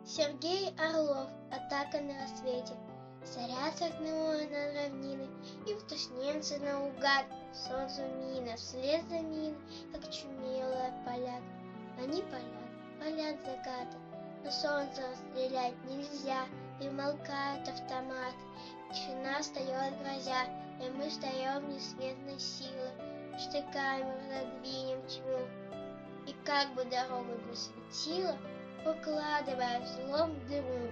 Сергей Орлов. Атака на рассвете. Заря сверкнула над равниной, и в тушненце наугад солнцу мина вслед за миной, как чумелая палят. Они палят закаты, но солнце расстрелять нельзя, и умолкают автоматы. Тишина встает грозя, и мы встаем несметной силой, штыками разодвинем тьму. И как бы дорогу бы светило, укладывая в злом дыру.